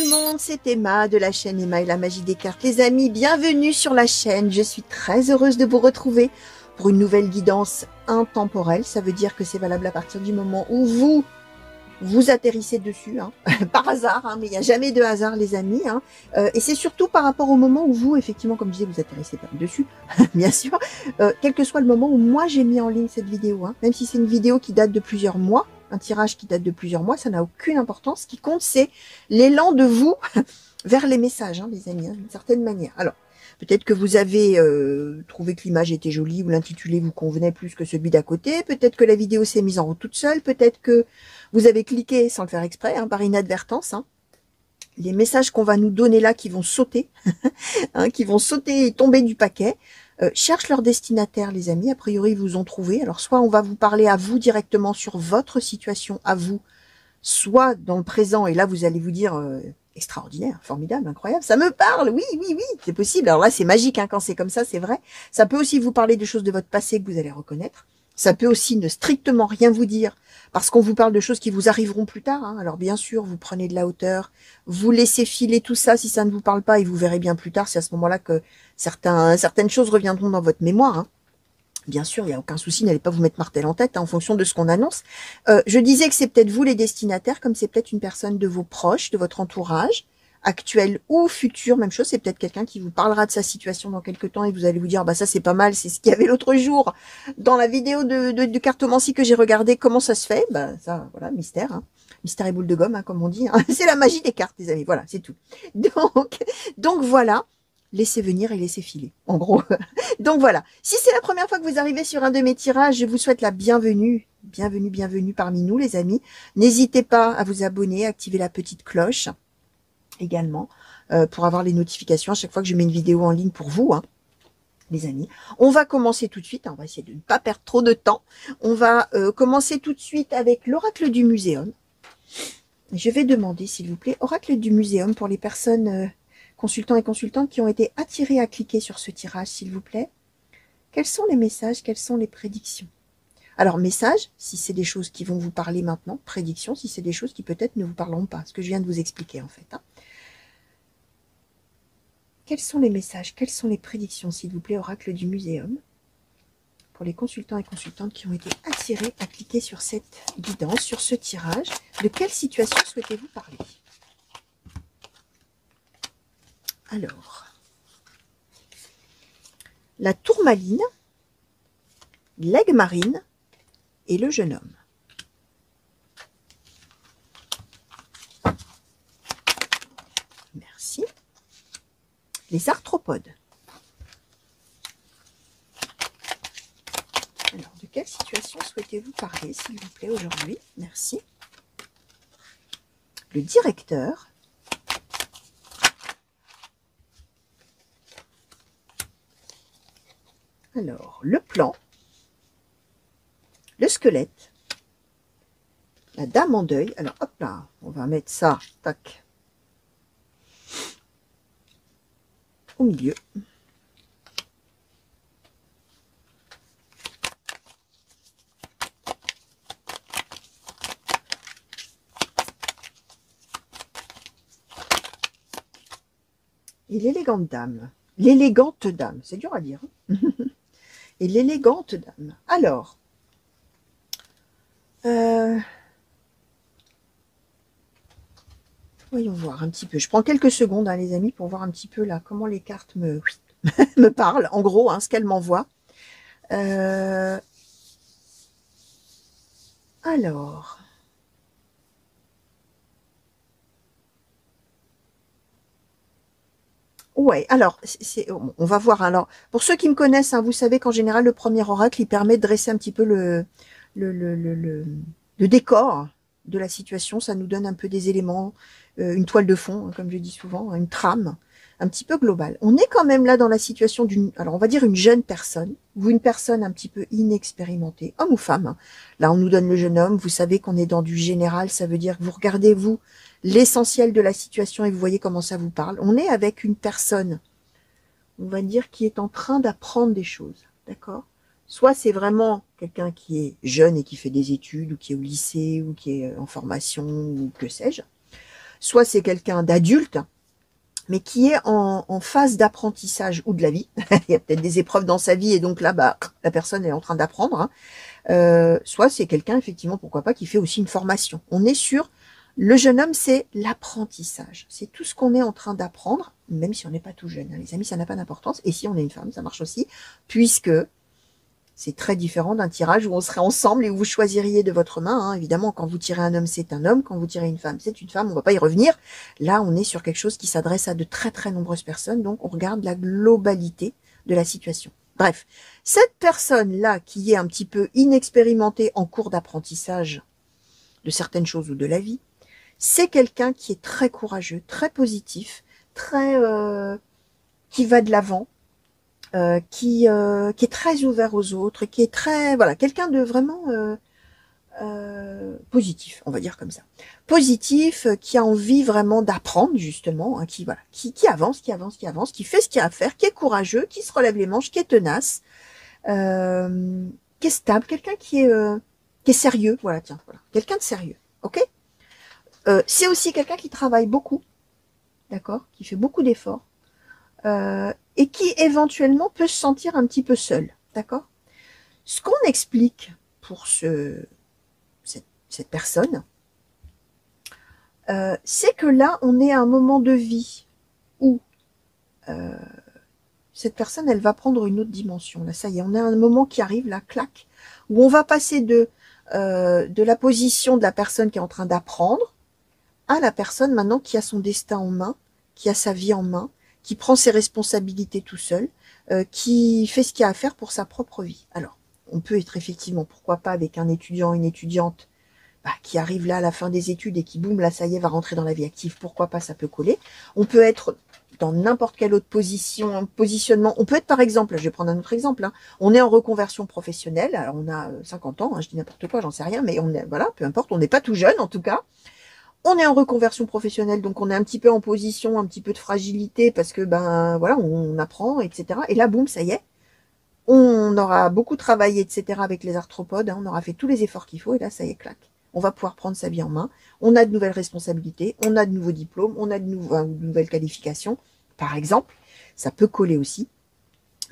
le monde, c'est Emma de la chaîne Emma et la magie des cartes. Les amis, bienvenue sur la chaîne. Je suis très heureuse de vous retrouver pour une nouvelle guidance intemporelle. Ça veut dire que c'est valable à partir du moment où vous atterrissez dessus, hein. Par hasard, hein, mais il n'y a jamais de hasard, les amis. Hein. Et c'est surtout par rapport au moment où vous, effectivement, comme je disais, vous atterrissez pas dessus, bien sûr, quel que soit le moment où moi j'ai mis en ligne cette vidéo, hein, même si c'est une vidéo qui date de plusieurs mois, un tirage qui date de plusieurs mois, ça n'a aucune importance. Ce qui compte, c'est l'élan de vous vers les messages, hein, les amis, hein, d'une certaine manière. Alors, peut-être que vous avez trouvé que l'image était jolie ou l'intitulé vous convenait plus que celui d'à côté. Peut-être que la vidéo s'est mise en route toute seule. Peut-être que vous avez cliqué sans le faire exprès, hein, par inadvertance. Hein. Les messages qu'on va nous donner là, qui vont sauter, hein, qui vont sauter et tomber du paquet, cherchent leur destinataire, les amis. A priori, ils vous ont trouvé. Alors, soit on va vous parler à vous directement sur votre situation à vous, soit dans le présent, et là, vous allez vous dire... extraordinaire, formidable, incroyable, ça me parle, oui, oui, oui, c'est possible. Alors là, c'est magique, hein, quand c'est comme ça, c'est vrai. Ça peut aussi vous parler de choses de votre passé que vous allez reconnaître. Ça peut aussi ne strictement rien vous dire, parce qu'on vous parle de choses qui vous arriveront plus tard. Hein. Alors bien sûr, vous prenez de la hauteur, vous laissez filer tout ça si ça ne vous parle pas, et vous verrez bien plus tard, c'est à ce moment-là que certaines choses reviendront dans votre mémoire. Hein. Bien sûr, il n'y a aucun souci, n'allez pas vous mettre martel en tête, hein, en fonction de ce qu'on annonce. Je disais que c'est peut-être vous les destinataires, comme c'est peut-être une personne de vos proches, de votre entourage, actuel ou futur, même chose, c'est peut-être quelqu'un qui vous parlera de sa situation dans quelques temps et vous allez vous dire, bah ça c'est pas mal, c'est ce qu'il y avait l'autre jour dans la vidéo de cartomancie que j'ai regardé, comment ça se fait, bah ça, voilà, mystère, hein. Mystère et boule de gomme, hein, comme on dit, hein. C'est la magie des cartes, les amis, voilà, c'est tout. Donc voilà. Laissez venir et laissez filer, en gros. Donc voilà, si c'est la première fois que vous arrivez sur un de mes tirages, je vous souhaite la bienvenue. Bienvenue, bienvenue parmi nous, les amis. N'hésitez pas à vous abonner, à activer la petite cloche également, pour avoir les notifications à chaque fois que je mets une vidéo en ligne pour vous, hein, les amis. On va commencer tout de suite, on va essayer de ne pas perdre trop de temps. On va commencer tout de suite avec l'oracle du muséum. Je vais demander, s'il vous plaît, oracle du muséum pour les personnes... consultants et consultantes qui ont été attirés à cliquer sur ce tirage, s'il vous plaît. Quels sont les messages, quelles sont les prédictions? Alors, messages, si c'est des choses qui vont vous parler maintenant. Prédictions, si c'est des choses qui peut-être ne vous parleront pas. Ce que je viens de vous expliquer, en fait. Hein. Quels sont les messages, quelles sont les prédictions, s'il vous plaît, oracle du muséum, pour les consultants et consultantes qui ont été attirés à cliquer sur cette guidance, sur ce tirage. De quelle situation souhaitez-vous parler? Alors, la tourmaline, l'aigle marine et le jeune homme. Merci. Les arthropodes. Alors, de quelle situation souhaitez-vous parler, s'il vous plaît, aujourd'hui? Merci. Le directeur. Alors, le plan, le squelette, la dame en deuil. Alors, hop là, on va mettre ça, tac, au milieu. Et l'élégante dame. L'élégante dame, c'est dur à dire. Hein. Et l'élégante dame. Alors, voyons voir un petit peu. Je prends quelques secondes, hein, les amis, pour voir un petit peu là comment les cartes me, me parlent, en gros, hein, ce qu'elles m'envoient. Alors, ouais, alors, on va voir. Alors, pour ceux qui me connaissent, hein, vous savez qu'en général, le premier oracle, il permet de dresser un petit peu le décor de la situation. Ça nous donne un peu des éléments, une toile de fond, hein, comme je dis souvent, une trame, un petit peu globale. On est quand même là dans la situation d'une, alors on va dire une jeune personne, ou une personne un petit peu inexpérimentée, homme ou femme. Hein. Là, on nous donne le jeune homme. Vous savez qu'on est dans du général. Ça veut dire que vous regardez, vous, l'essentiel de la situation et vous voyez comment ça vous parle. On est avec une personne, on va dire, qui est en train d'apprendre des choses, d'accord? Soit c'est vraiment quelqu'un qui est jeune et qui fait des études, ou qui est au lycée, ou qui est en formation, ou que sais-je. soit c'est quelqu'un d'adulte, mais qui est en phase d'apprentissage ou de la vie. Il y a peut-être des épreuves dans sa vie et donc là, bah, la personne est en train d'apprendre. Hein. Soit c'est quelqu'un, effectivement, pourquoi pas, qui fait aussi une formation. On est sur le jeune homme, c'est l'apprentissage. C'est tout ce qu'on est en train d'apprendre, même si on n'est pas tout jeune. Hein. Les amis, ça n'a pas d'importance. Et si on est une femme, ça marche aussi, puisque c'est très différent d'un tirage où on serait ensemble et où vous choisiriez de votre main. Hein. Évidemment, quand vous tirez un homme, c'est un homme. Quand vous tirez une femme, c'est une femme. On ne va pas y revenir. Là, on est sur quelque chose qui s'adresse à de très, très nombreuses personnes. Donc, on regarde la globalité de la situation. Bref, cette personne-là qui est un petit peu inexpérimentée en cours d'apprentissage de certaines choses ou de la vie, c'est quelqu'un qui est très courageux, très positif, très qui va de l'avant, qui est très ouvert aux autres, qui est très voilà quelqu'un de vraiment positif, on va dire comme ça, positif, qui a envie vraiment d'apprendre justement, hein, qui voilà, qui avance, qui fait ce qu'il a à faire, qui est courageux, qui se relève les manches, qui est tenace, qui est stable, quelqu'un qui est sérieux, voilà tiens, voilà, quelqu'un de sérieux, ok. C'est aussi quelqu'un qui travaille beaucoup, d'accord, qui fait beaucoup d'efforts. Et qui éventuellement peut se sentir un petit peu seul, d'accord. Ce qu'on explique pour cette personne, c'est que là, on est à un moment de vie où cette personne, elle va prendre une autre dimension. Là, ça y est, on est à un moment qui arrive, là, clac, où on va passer de la position de la personne qui est en train d'apprendre à la personne maintenant qui a son destin en main, qui a sa vie en main, qui prend ses responsabilités tout seul, qui fait ce qu'il y a à faire pour sa propre vie. Alors, on peut être effectivement, pourquoi pas, avec un étudiant, une étudiante, bah, qui arrive là à la fin des études et qui, boum, là, ça y est, va rentrer dans la vie active, pourquoi pas, ça peut coller. On peut être dans n'importe quelle autre positionnement. On peut être, par exemple, je vais prendre un autre exemple, hein, on est en reconversion professionnelle, alors on a 50 ans, hein, je dis n'importe quoi, j'en sais rien, mais on est, voilà, peu importe, on n'est pas tout jeune, en tout cas. On est en reconversion professionnelle, donc on est un petit peu en position, un petit peu de fragilité, parce que, ben, voilà, on apprend, etc. Et là, boum, ça y est, on aura beaucoup travaillé, etc. avec les arthropodes, hein, on aura fait tous les efforts qu'il faut, et là, ça y est, clac. On va pouvoir prendre sa vie en main, on a de nouvelles responsabilités, on a de nouveaux diplômes, on a de nouvelles qualifications, par exemple. Ça peut coller aussi,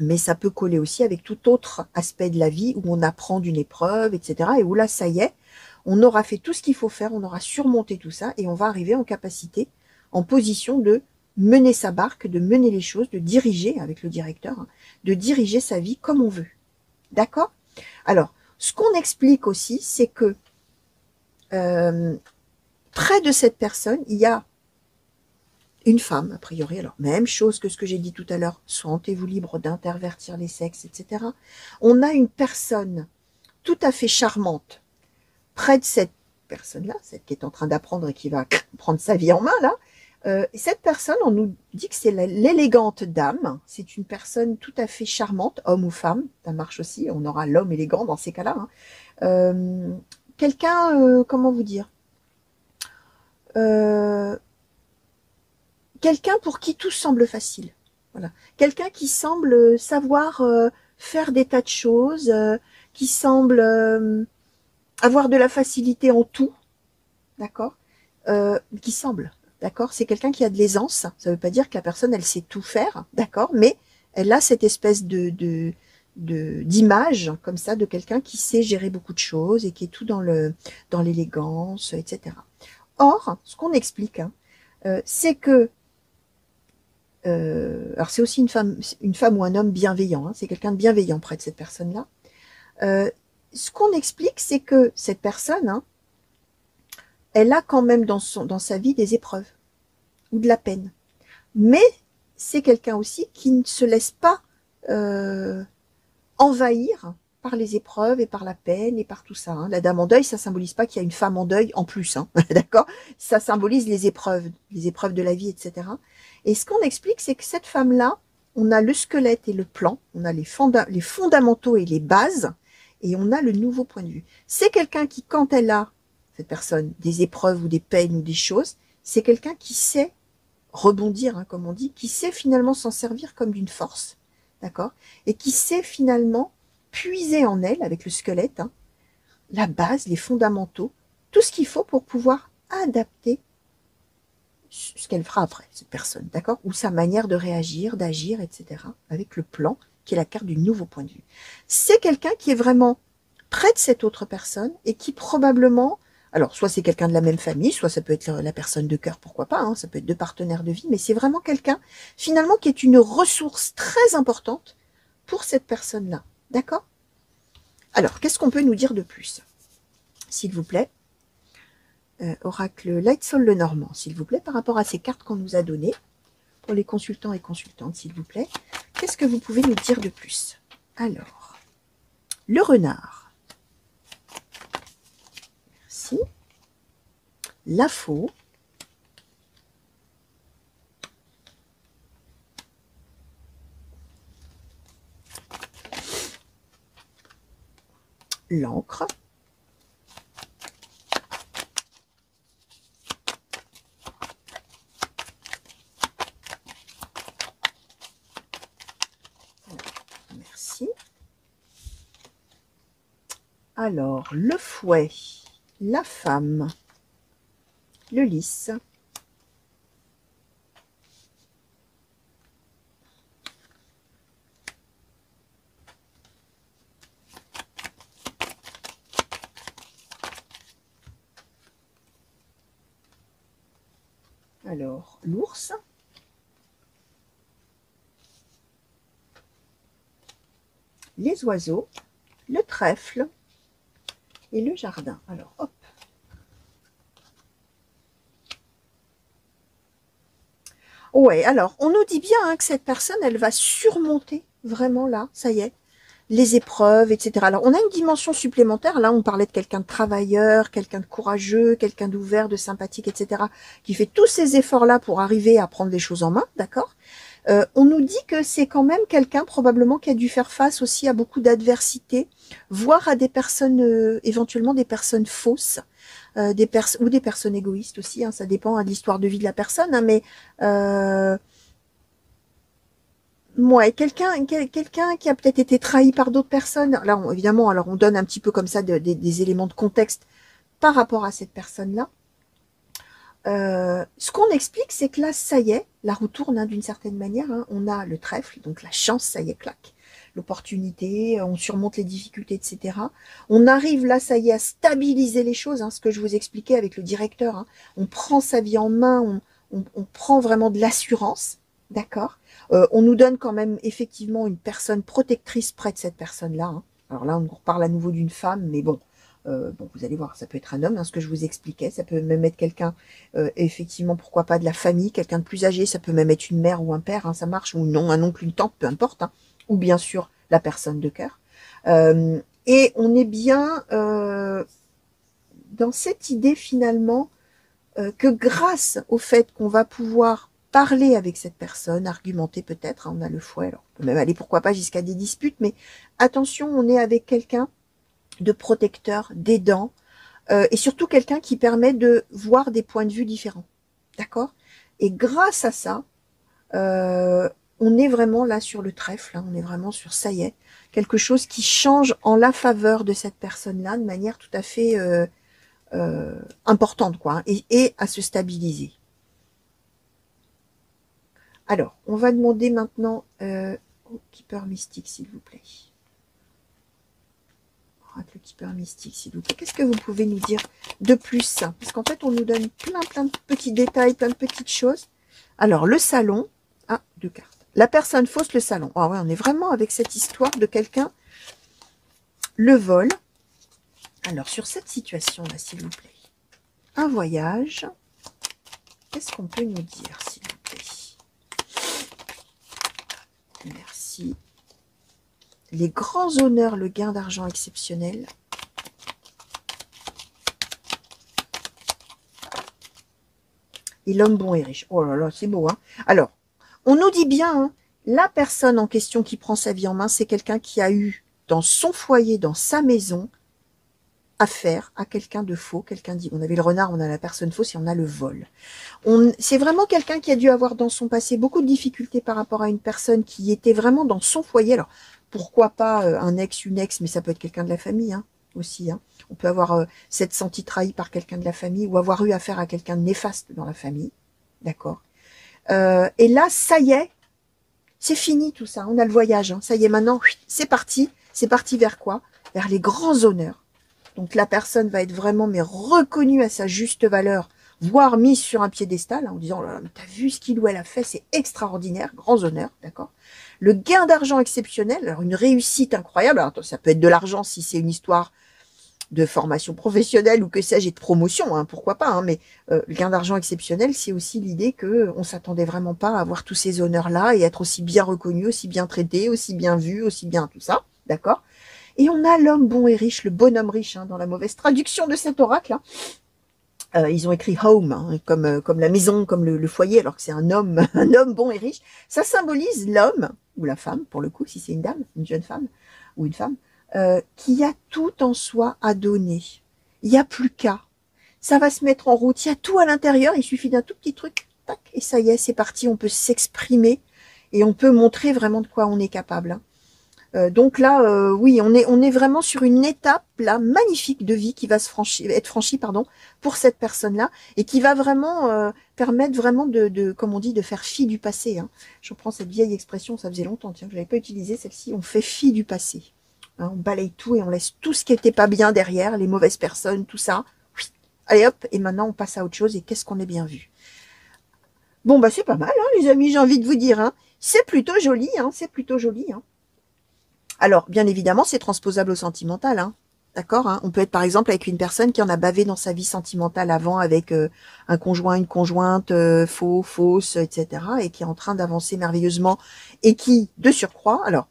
mais ça peut coller aussi avec tout autre aspect de la vie, où on apprend d'une épreuve, etc. Et où là, ça y est, on aura fait tout ce qu'il faut faire, on aura surmonté tout ça et on va arriver en capacité, en position de mener sa barque, de mener les choses, de diriger avec le directeur, hein, de diriger sa vie comme on veut. D'accord? Alors, ce qu'on explique aussi, c'est que près de cette personne, il y a une femme, a priori. Alors, même chose que ce que j'ai dit tout à l'heure, sentez-vous libre d'intervertir les sexes, etc. On a une personne tout à fait charmante, près de cette personne-là, celle qui est en train d'apprendre et qui va prendre sa vie en main, là, cette personne, on nous dit que c'est l'élégante dame. C'est une personne tout à fait charmante, homme ou femme, ça marche aussi, on aura l'homme élégant dans ces cas-là. Hein. Quelqu'un, comment vous dire, quelqu'un pour qui tout semble facile. Voilà. Quelqu'un qui semble savoir faire des tas de choses, qui semble avoir de la facilité en tout, d'accord, qui semble, d'accord, c'est quelqu'un qui a de l'aisance, ça veut pas dire que la personne, elle sait tout faire, d'accord, mais elle a cette espèce d'image, comme ça, de quelqu'un qui sait gérer beaucoup de choses et qui est tout dans l'élégance, etc. Or, ce qu'on explique, hein, c'est que, alors c'est aussi une femme ou un homme bienveillant, hein, c'est quelqu'un de bienveillant près de cette personne-là, ce qu'on explique, c'est que cette personne, hein, elle a quand même dans sa vie des épreuves ou de la peine. Mais c'est quelqu'un aussi qui ne se laisse pas envahir par les épreuves et par la peine et par tout ça. Hein. La dame en deuil, ça symbolise pas qu'il y a une femme en deuil en plus, hein, d'accord? Ça symbolise les épreuves de la vie, etc. Et ce qu'on explique, c'est que cette femme-là, on a le squelette et le plan, on a les fondamentaux et les bases, et on a le nouveau point de vue. C'est quelqu'un qui, quand elle a, cette personne, des épreuves ou des peines ou des choses, c'est quelqu'un qui sait rebondir, hein, comme on dit, qui sait finalement s'en servir comme d'une force, d'accord, et qui sait finalement puiser en elle, avec le squelette, hein, la base, les fondamentaux, tout ce qu'il faut pour pouvoir adapter ce qu'elle fera après, cette personne, d'accord? Ou sa manière de réagir, d'agir, etc. avec le plan, qui est la carte du nouveau point de vue. C'est quelqu'un qui est vraiment près de cette autre personne et qui probablement, alors soit c'est quelqu'un de la même famille, soit ça peut être la personne de cœur, pourquoi pas, hein, ça peut être deux partenaires de vie, mais c'est vraiment quelqu'un finalement qui est une ressource très importante pour cette personne-là, d'accord? Alors, qu'est-ce qu'on peut nous dire de plus, s'il vous plaît? Oracle Light Soul Lenormand, s'il vous plaît, par rapport à ces cartes qu'on nous a données, pour les consultants et consultantes, s'il vous plaît, qu'est-ce que vous pouvez nous dire de plus? Alors, le renard. Merci. La faux. L'encre. Merci. Alors, le fouet, la femme, le lys, alors l'ours, les oiseaux, le trèfle et le jardin. Alors, hop. Ouais, alors, on nous dit bien hein, que cette personne, elle va surmonter, vraiment là, ça y est, les épreuves, etc. Alors, on a une dimension supplémentaire. Là, on parlait de quelqu'un de travailleur, quelqu'un de courageux, quelqu'un d'ouvert, de sympathique, etc. qui fait tous ces efforts-là pour arriver à prendre les choses en main, d'accord? On nous dit que c'est quand même quelqu'un probablement qui a dû faire face aussi à beaucoup d'adversités, voire à des personnes, éventuellement des personnes fausses, ou des personnes égoïstes aussi, hein, ça dépend de l'histoire de vie de la personne, hein, mais ouais, quelqu'un qui a peut-être été trahi par d'autres personnes. Là, évidemment, alors on donne un petit peu comme ça des éléments de contexte par rapport à cette personne-là. Ce qu'on explique, c'est que là, ça y est, la roue tourne hein, d'une certaine manière. Hein, on a le trèfle, donc la chance, ça y est, clac. L'opportunité, on surmonte les difficultés, etc. On arrive là, ça y est, à stabiliser les choses, hein, ce que je vous expliquais avec le directeur. Hein. On prend sa vie en main, on prend vraiment de l'assurance, d'accord. On nous donne quand même effectivement une personne protectrice près de cette personne-là. Hein. Alors là, on parle à nouveau d'une femme, mais bon, bon, vous allez voir, ça peut être un homme, hein, ce que je vous expliquais, ça peut même être quelqu'un, effectivement, pourquoi pas de la famille, quelqu'un de plus âgé, ça peut même être une mère ou un père, hein, ça marche, ou non, un oncle, une tante, peu importe, hein, ou bien sûr la personne de cœur. Et on est bien dans cette idée finalement que grâce au fait qu'on va pouvoir parler avec cette personne, argumenter peut-être, hein, on a le fouet, alors on peut même aller pourquoi pas jusqu'à des disputes, mais attention, on est avec quelqu'un de protecteur, d'aidant, et surtout quelqu'un qui permet de voir des points de vue différents. D'accord? Et grâce à ça, on est vraiment là sur le trèfle, hein, on est vraiment sur ça y est, quelque chose qui change en la faveur de cette personne-là de manière tout à fait importante, quoi, hein, et à se stabiliser. Alors, on va demander maintenant au Keeper Mystique, s'il vous plaît. Le Keeper Mystique, s'il vous plaît. Qu'est-ce que vous pouvez nous dire de plus? Parce qu'en fait, on nous donne plein de petits détails, plein de petites choses. Alors, le salon. Ah, deux cartes. La personne fausse, le salon. Ah ouais, on est vraiment avec cette histoire de quelqu'un. Le vol. Alors, sur cette situation-là, s'il vous plaît. Un voyage. Qu'est-ce qu'on peut nous dire, s'il vous plaît? Merci. Les grands honneurs, le gain d'argent exceptionnel. Et l'homme bon et riche. Oh là là, c'est beau, hein. Alors, on nous dit bien, hein, la personne en question qui prend sa vie en main, c'est quelqu'un qui a eu dans son foyer, dans sa maison, affaire à quelqu'un de faux, quelqu'un dit, on avait le renard, on a la personne fausse et on a le vol. C'est vraiment quelqu'un qui a dû avoir dans son passé beaucoup de difficultés par rapport à une personne qui était vraiment dans son foyer. Alors, pourquoi pas un ex, une ex, mais ça peut être quelqu'un de la famille hein, aussi. Hein. On peut avoir s'être senti trahi par quelqu'un de la famille ou avoir eu affaire à quelqu'un de néfaste dans la famille. d'accord. Et là, ça y est, c'est fini tout ça, on a le voyage, hein. Ça y est, maintenant, c'est parti. C'est parti vers quoi? Vers les grands honneurs. Donc la personne va être vraiment mais reconnue à sa juste valeur, voire mise sur un piédestal, hein, en disant, oh là là, mais t'as vu ce qu'il ou elle a fait, c'est extraordinaire, grands honneurs, d'accord. Le gain d'argent exceptionnel, alors une réussite incroyable, alors, ça peut être de l'argent si c'est une histoire de formation professionnelle ou que sais-je, et de promotion, hein, pourquoi pas, hein, mais le gain d'argent exceptionnel, c'est aussi l'idée que on s'attendait vraiment pas à avoir tous ces honneurs-là et être aussi bien reconnu, aussi bien traité, aussi bien vu, aussi bien tout ça, d'accord. Et on a l'homme bon et riche, le bonhomme riche, hein, dans la mauvaise traduction de cet oracle, hein. Ils ont écrit home, hein, comme la maison, comme le foyer, alors que c'est un homme, un homme bon et riche. Ça symbolise l'homme, ou la femme, pour le coup, si c'est une dame, une jeune femme, ou une femme, qui a tout en soi à donner. Il n'y a plus qu'à. Ça va se mettre en route. Il y a tout à l'intérieur. Il suffit d'un tout petit truc. Tac, et ça y est, c'est parti. On peut s'exprimer et on peut montrer vraiment de quoi on est capable, hein. Donc là, oui, on est vraiment sur une étape là magnifique de vie qui va être franchie, pardon, pour cette personne-là et qui va vraiment permettre vraiment comme on dit, de faire fi du passé, hein. Je reprends cette vieille expression, ça faisait longtemps tiens, que je n'avais pas utilisé celle-ci. On fait fi du passé, hein, on balaye tout et on laisse tout ce qui n'était pas bien derrière, les mauvaises personnes, tout ça. Allez hop, et maintenant on passe à autre chose et qu'est-ce qu'on est bien vu. Bon bah c'est pas mal, hein, les amis, j'ai envie de vous dire, hein. C'est plutôt joli, hein, c'est plutôt joli, hein. Alors, bien évidemment, c'est transposable au sentimental, hein. D'accord, hein. On peut être par exemple avec une personne qui en a bavé dans sa vie sentimentale avant avec un conjoint, une conjointe, fausse, etc. et qui est en train d'avancer merveilleusement et qui, de surcroît, alors,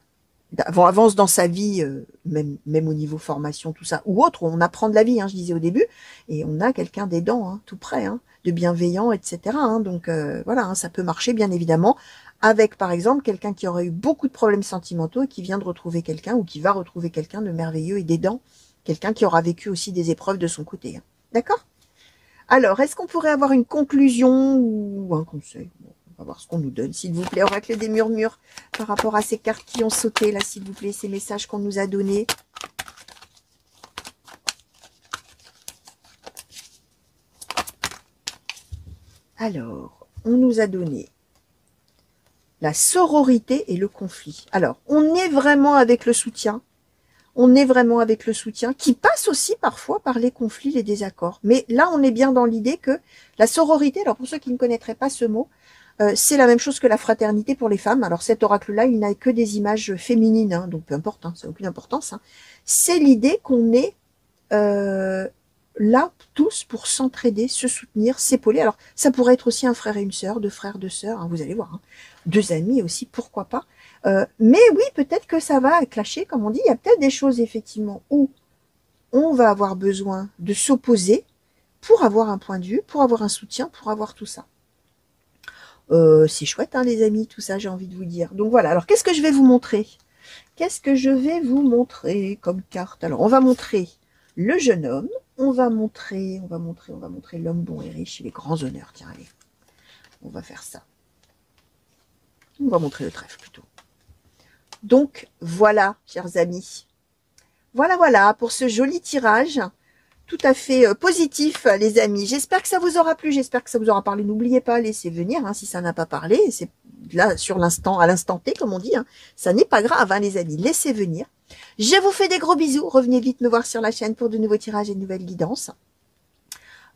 avance dans sa vie, même au niveau formation, tout ça, ou autre, on apprend de la vie, hein, je disais au début, et on a quelqu'un d'aidant, hein, tout près, hein, de bienveillant, etc. hein. Donc voilà, hein, ça peut marcher bien évidemment avec par exemple quelqu'un qui aurait eu beaucoup de problèmes sentimentaux et qui vient de retrouver quelqu'un ou qui va retrouver quelqu'un de merveilleux et d'aidant, quelqu'un qui aura vécu aussi des épreuves de son côté, hein. D'accord? Alors, est-ce qu'on pourrait avoir une conclusion ou un conseil? Bon, on va voir ce qu'on nous donne, s'il vous plaît. Oracle des murmures, par rapport à ces cartes qui ont sauté, là, s'il vous plaît, ces messages qu'on nous a donnés. Alors, on nous a donné la sororité et le conflit. Alors, on est vraiment avec le soutien. On est vraiment avec le soutien qui passe aussi parfois par les conflits, les désaccords. Mais là, on est bien dans l'idée que la sororité, alors pour ceux qui ne connaîtraient pas ce mot, c'est la même chose que la fraternité pour les femmes. Alors cet oracle-là, il n'a que des images féminines, hein, donc peu importe, hein, ça n'a aucune importance, hein. C'est l'idée qu'on est là tous pour s'entraider, se soutenir, s'épauler. Alors ça pourrait être aussi un frère et une sœur, deux frères, deux sœurs, hein, vous allez voir, hein. Deux amis aussi, pourquoi pas. Mais oui, peut-être que ça va clasher, comme on dit. Il y a peut-être des choses, effectivement, où on va avoir besoin de s'opposer pour avoir un point de vue, pour avoir un soutien, pour avoir tout ça. C'est chouette, hein, les amis, tout ça, j'ai envie de vous dire. Donc voilà, alors qu'est-ce que je vais vous montrer? Qu'est-ce que je vais vous montrer comme carte? Alors, on va montrer le jeune homme, on va montrer l'homme bon et riche et les grands honneurs. Tiens, allez, on va faire ça. On va montrer le trèfle plutôt. Donc, voilà, chers amis. Voilà, pour ce joli tirage, tout à fait positif, les amis. J'espère que ça vous aura plu, j'espère que ça vous aura parlé. N'oubliez pas, laissez venir, hein, si ça n'a pas parlé. C'est là, sur l'instant, à l'instant T, comme on dit, hein. Ça n'est pas grave, hein, les amis. Laissez venir. Je vous fais des gros bisous. Revenez vite me voir sur la chaîne pour de nouveaux tirages et de nouvelles guidances.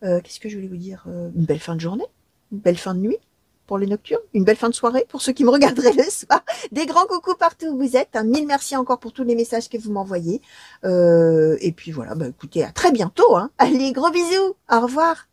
Qu'est-ce que je voulais vous dire? Une belle fin de journée, une belle fin de nuit. Pour les nocturnes, une belle fin de soirée pour ceux qui me regarderaient le soir. Des grands coucous partout où vous êtes. Mille merci encore pour tous les messages que vous m'envoyez. Et puis voilà, bah écoutez, à très bientôt, hein. Allez, gros bisous. Au revoir.